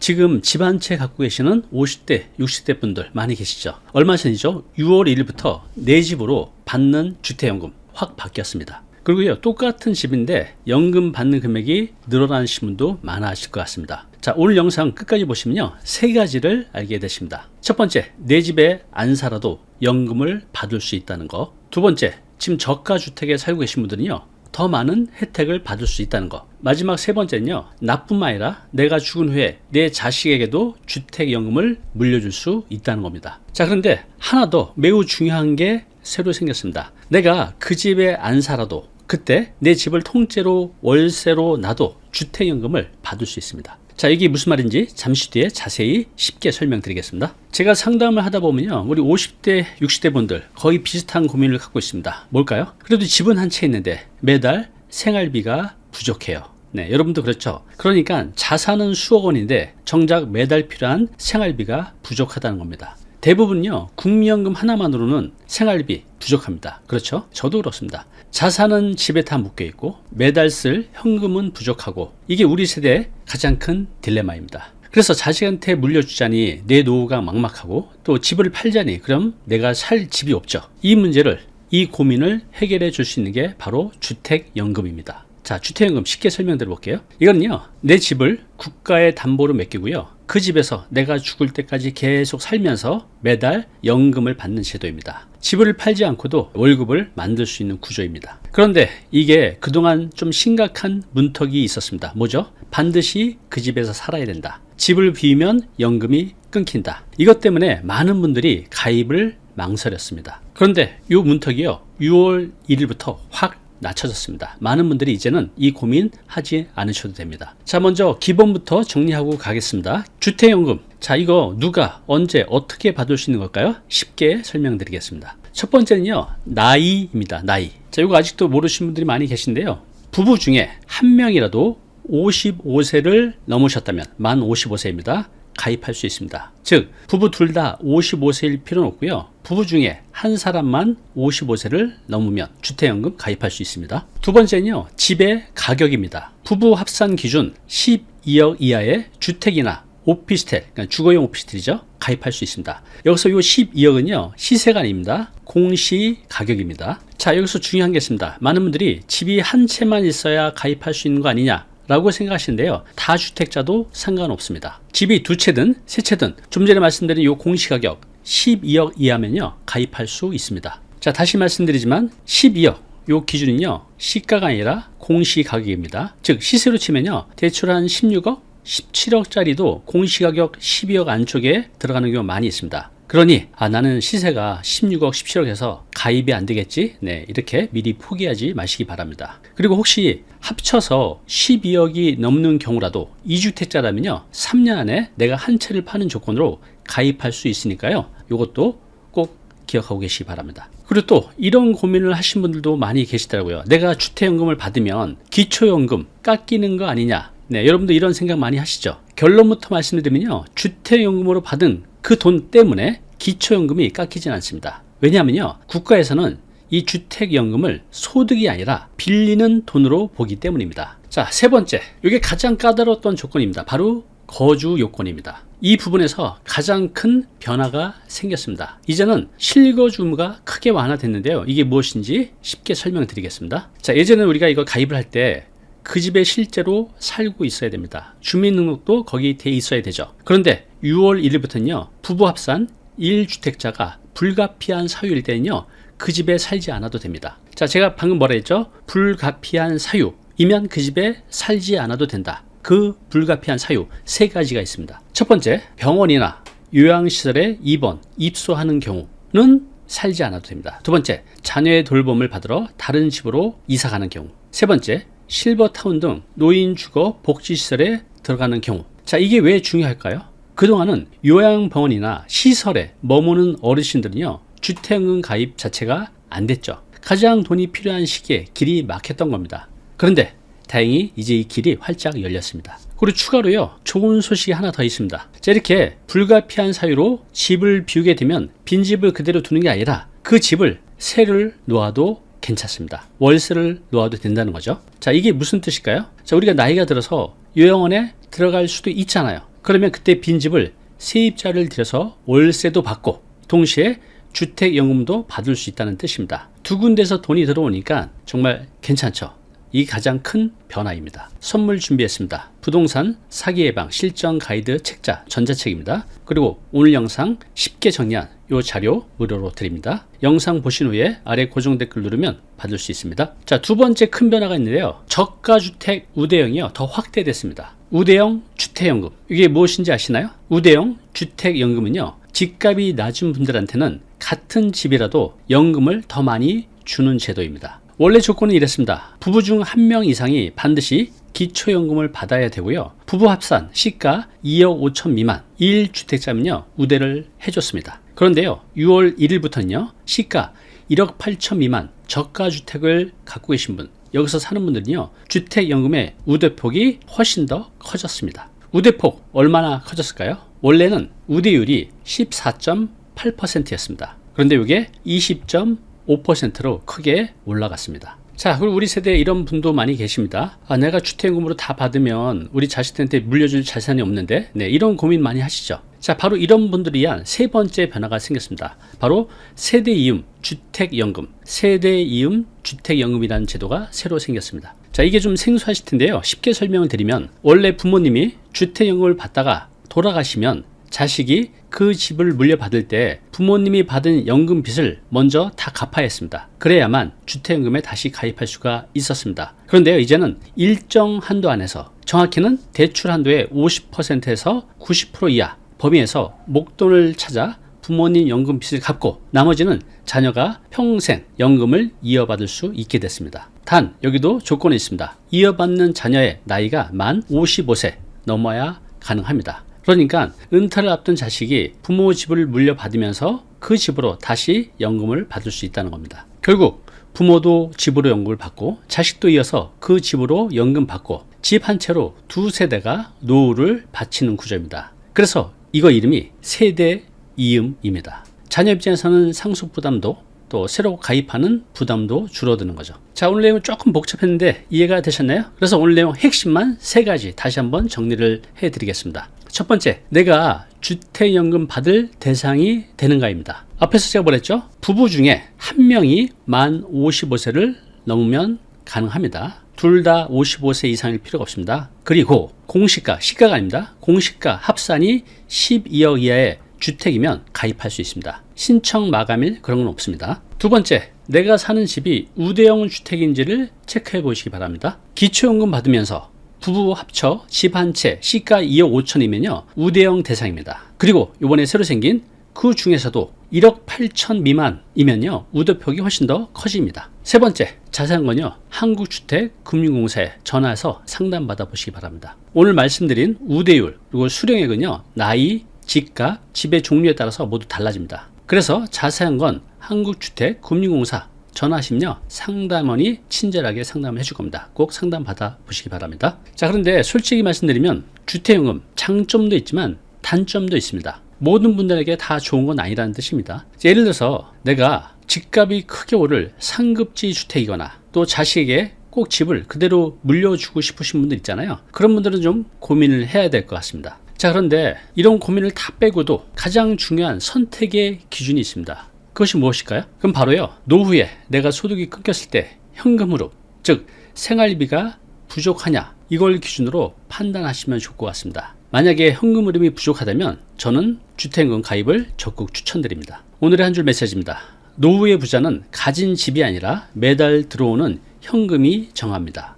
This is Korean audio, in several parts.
지금 집 한 채 갖고 계시는 50대, 60대 분들 많이 계시죠? 얼마 전이죠? 6월 1일부터 내 집으로 받는 주택연금 확 바뀌었습니다. 그리고요, 똑같은 집인데 연금 받는 금액이 늘어나신 분도 많아질 것 같습니다. 자, 오늘 영상 끝까지 보시면요, 세 가지를 알게 되십니다. 첫 번째, 내 집에 안 살아도 연금을 받을 수 있다는 거. 두 번째, 지금 저가 주택에 살고 계신 분들은요, 더 많은 혜택을 받을 수 있다는 거. 마지막 세 번째는요, 나뿐만 아니라 내가 죽은 후에 내 자식에게도 주택연금을 물려줄 수 있다는 겁니다. 자, 그런데 하나 더 매우 중요한 게 새로 생겼습니다. 내가 그 집에 안 살아도 그때 내 집을 통째로 월세로 놔도 주택연금을 받을 수 있습니다. 자, 이게 무슨 말인지 잠시 뒤에 자세히 쉽게 설명드리겠습니다. 제가 상담을 하다 보면요, 우리 50대, 60대 분들 거의 비슷한 고민을 갖고 있습니다. 뭘까요? 그래도 집은 한 채 있는데 매달 생활비가 부족해요. 네, 여러분도 그렇죠? 그러니까 자산은 수억 원인데 정작 매달 필요한 생활비가 부족하다는 겁니다. 대부분요, 국민연금 하나만으로는 생활비 부족합니다. 그렇죠? 저도 그렇습니다. 자산은 집에 다 묶여 있고 매달 쓸 현금은 부족하고, 이게 우리 세대의 가장 큰 딜레마입니다. 그래서 자식한테 물려주자니 내 노후가 막막하고, 또 집을 팔자니 그럼 내가 살 집이 없죠. 이 문제를, 이 고민을 해결해 줄 수 있는 게 바로 주택연금입니다. 자, 주택연금 쉽게 설명드려 볼게요. 이건요, 내 집을 국가에 담보로 맡기고요, 그 집에서 내가 죽을 때까지 계속 살면서 매달 연금을 받는 제도입니다. 집을 팔지 않고도 월급을 만들 수 있는 구조입니다. 그런데 이게 그동안 좀 심각한 문턱이 있었습니다. 뭐죠? 반드시 그 집에서 살아야 된다. 집을 비우면 연금이 끊긴다. 이것 때문에 많은 분들이 가입을 망설였습니다. 그런데 이 문턱이요, 6월 1일부터 확 낮춰졌습니다. 많은 분들이 이제는 이 고민 하지 않으셔도 됩니다. 자, 먼저 기본부터 정리하고 가겠습니다. 주택연금. 자, 이거 누가 언제 어떻게 받을 수 있는 걸까요? 쉽게 설명드리겠습니다. 첫 번째는요, 나이입니다. 나이. 자, 이거 아직도 모르시는 분들이 많이 계신데요, 부부 중에 한 명이라도 55세를 넘으셨다면, 만 55세입니다. 가입할 수 있습니다. 즉, 부부 둘 다 55세일 필요는 없고요, 부부 중에 한 사람만 55세를 넘으면 주택연금 가입할 수 있습니다. 두 번째는요, 집의 가격입니다. 부부 합산 기준 12억 이하의 주택이나 오피스텔, 그러니까 주거용 오피스텔이죠, 가입할 수 있습니다. 여기서 이 12억은요 시세가 아닙니다. 공시 가격입니다. 자, 여기서 중요한 게 있습니다. 많은 분들이 집이 한 채만 있어야 가입할 수 있는 거 아니냐 라고 생각하시는데요, 다주택자도 상관없습니다. 집이 두 채든 세 채든 좀 전에 말씀드린 이 공시가격 12억 이하면요 가입할 수 있습니다. 자, 다시 말씀드리지만 12억 요 기준은요 시가가 아니라 공시가격입니다. 즉 시세로 치면요 대출 한 16억 17억짜리도 공시가격 12억 안쪽에 들어가는 경우가 많이 있습니다. 그러니 나는 시세가 16억 17억 해서 가입이 안 되겠지, 네, 이렇게 미리 포기하지 마시기 바랍니다. 그리고 혹시 합쳐서 12억이 넘는 경우라도 2주택자라면요 3년 안에 내가 한 채를 파는 조건으로 가입할 수 있으니까요, 이것도 꼭 기억하고 계시기 바랍니다. 그리고 또 이런 고민을 하신 분들도 많이 계시더라고요. 내가 주택연금을 받으면 기초연금 깎이는 거 아니냐. 네, 여러분도 이런 생각 많이 하시죠. 결론부터 말씀드리면요, 주택연금으로 받은 그 돈 때문에 기초연금이 깎이진 않습니다. 왜냐하면요, 국가에서는 이 주택연금을 소득이 아니라 빌리는 돈으로 보기 때문입니다. 자, 세 번째, 이게 가장 까다로웠던 조건입니다. 바로 거주 요건입니다. 이 부분에서 가장 큰 변화가 생겼습니다. 이제는 실거주 의무가 크게 완화됐는데요, 이게 무엇인지 쉽게 설명드리겠습니다. 자, 예전에 우리가 이거 가입을 할 때 그 집에 실제로 살고 있어야 됩니다. 주민등록도 거기 돼 있어야 되죠. 그런데 6월 1일부터는요, 부부 합산 1주택자가 불가피한 사유일 때는요, 그 집에 살지 않아도 됩니다. 자, 제가 방금 뭐라 했죠? 불가피한 사유이면 그 집에 살지 않아도 된다. 그 불가피한 사유 세 가지가 있습니다. 첫 번째, 병원이나 요양시설에 입원, 입소하는 경우는 살지 않아도 됩니다. 두 번째, 자녀의 돌봄을 받으러 다른 집으로 이사 가는 경우. 세 번째, 실버타운 등 노인주거 복지시설에 들어가는 경우. 자, 이게 왜 중요할까요? 그동안은 요양병원이나 시설에 머무는 어르신들은요, 주택연금 가입 자체가 안 됐죠. 가장 돈이 필요한 시기에 길이 막혔던 겁니다. 그런데 다행히 이제 이 길이 활짝 열렸습니다. 그리고 추가로요, 좋은 소식이 하나 더 있습니다. 자, 이렇게 불가피한 사유로 집을 비우게 되면 빈집을 그대로 두는 게 아니라 그 집을 세를 놓아도 괜찮습니다. 월세를 놓아도 된다는 거죠. 자, 이게 무슨 뜻일까요? 자, 우리가 나이가 들어서 요양원에 들어갈 수도 있잖아요. 그러면 그때 빈집을 세입자를 들여서 월세도 받고 동시에 주택연금도 받을 수 있다는 뜻입니다. 두 군데서 돈이 들어오니까 정말 괜찮죠. 이 가장 큰 변화입니다. 선물 준비했습니다. 부동산 사기 예방 실전 가이드 책자 전자책입니다. 그리고 오늘 영상 쉽게 정리한 이 자료 무료로 드립니다. 영상 보신 후에 아래 고정 댓글 누르면 받을 수 있습니다. 자, 두 번째 큰 변화가 있는데요. 저가주택 우대형이요 더 확대됐습니다. 우대형 주택연금, 이게 무엇인지 아시나요? 우대형 주택연금은요, 집값이 낮은 분들한테는 같은 집이라도 연금을 더 많이 주는 제도입니다. 원래 조건은 이랬습니다. 부부 중 한 명 이상이 반드시 기초연금을 받아야 되고요. 부부 합산 시가 2억 5천 미만 1주택자면요 우대를 해줬습니다. 그런데요, 6월 1일부터는요 시가 1억 8천 미만 저가주택을 갖고 계신 분, 여기서 사는 분들은요 주택연금의 우대폭이 훨씬 더 커졌습니다. 우대폭 얼마나 커졌을까요? 원래는 우대율이 14.8%였습니다. 그런데 이게 20.5%로 크게 올라갔습니다. 자, 그리고 우리 세대에 이런 분도 많이 계십니다. 내가 주택연금으로 다 받으면 우리 자식들한테 물려줄 자산이 없는데, 이런 고민 많이 하시죠. 자, 바로 이런 분들을 위한 세 번째 변화가 생겼습니다. 바로 세대이음 주택연금, 세대이음 주택연금이라는 제도가 새로 생겼습니다. 자, 이게 좀 생소하실 텐데요. 쉽게 설명을 드리면, 원래 부모님이 주택연금을 받다가 돌아가시면 자식이 그 집을 물려받을 때 부모님이 받은 연금 빚을 먼저 다 갚아야 했습니다. 그래야만 주택연금에 다시 가입할 수가 있었습니다. 그런데요, 이제는 일정 한도 안에서, 정확히는 대출 한도의 50%에서 90% 이하 범위에서 목돈을 찾아 부모님 연금 빚을 갚고 나머지는 자녀가 평생 연금을 이어받을 수 있게 됐습니다. 단 여기도 조건이 있습니다. 이어받는 자녀의 나이가 만 55세 넘어야 가능합니다. 그러니까 은퇴를 앞둔 자식이 부모 집을 물려받으면서 그 집으로 다시 연금을 받을 수 있다는 겁니다. 결국 부모도 집으로 연금을 받고 자식도 이어서 그 집으로 연금 받고 집 한 채로 두 세대가 노후를 바치는 구조입니다. 그래서 이거 이름이 세대이음입니다. 자녀 입장에서는 상속 부담도 또 새로 가입하는 부담도 줄어드는 거죠. 자, 오늘 내용은 조금 복잡했는데 이해가 되셨나요? 그래서 오늘 내용 핵심만 세 가지 다시 한번 정리를 해드리겠습니다. 첫 번째, 내가 주택연금 받을 대상이 되는가입니다. 앞에서 제가 뭐랬죠? 부부 중에 한 명이 만 55세를 넘으면 가능합니다. 둘 다 55세 이상일 필요가 없습니다. 그리고 공시가, 시가가 아닙니다. 공시가 합산이 12억 이하의 주택이면 가입할 수 있습니다. 신청 마감일 그런 건 없습니다. 두 번째, 내가 사는 집이 우대형 주택인지를 체크해 보시기 바랍니다. 기초연금 받으면서 부부 합쳐 집 한 채 시가 2억 5천이면요 우대형 대상입니다. 그리고 이번에 새로 생긴 그 중에서도 1억 8천 미만이면요 우대폭이 훨씬 더 커집니다. 세 번째, 자세한 건요 한국주택금융공사에 전화해서 상담받아 보시기 바랍니다. 오늘 말씀드린 우대율 그리고 수령액은요 나이, 집값, 집의 종류에 따라서 모두 달라집니다. 그래서 자세한 건 한국주택금융공사 전화하시면요 상담원이 친절하게 상담을 해줄 겁니다. 꼭 상담 받아 보시기 바랍니다. 자, 그런데 솔직히 말씀드리면 주택연금 장점도 있지만 단점도 있습니다. 모든 분들에게 다 좋은 건 아니라는 뜻입니다. 예를 들어서 내가 집값이 크게 오를 상급지 주택이거나 또 자식에게 꼭 집을 그대로 물려주고 싶으신 분들 있잖아요. 그런 분들은 좀 고민을 해야 될 것 같습니다. 자, 그런데 이런 고민을 다 빼고도 가장 중요한 선택의 기준이 있습니다. 그것이 무엇일까요? 그럼 바로요, 노후에 내가 소득이 끊겼을 때 현금으로, 즉 생활비가 부족하냐, 이걸 기준으로 판단하시면 좋을 것 같습니다. 만약에 현금 흐름이 부족하다면 저는 주택연금 가입을 적극 추천드립니다. 오늘의 한 줄 메시지입니다. 노후의 부자는 가진 집이 아니라 매달 들어오는 현금이 정합니다.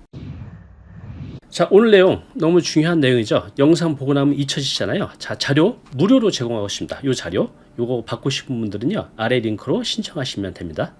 자, 오늘 내용 너무 중요한 내용이죠. 영상 보고 나면 잊혀지잖아요. 자, 자료 무료로 제공하고 있습니다. 이 자료 요거 받고 싶은 분들은요 아래 링크로 신청하시면 됩니다.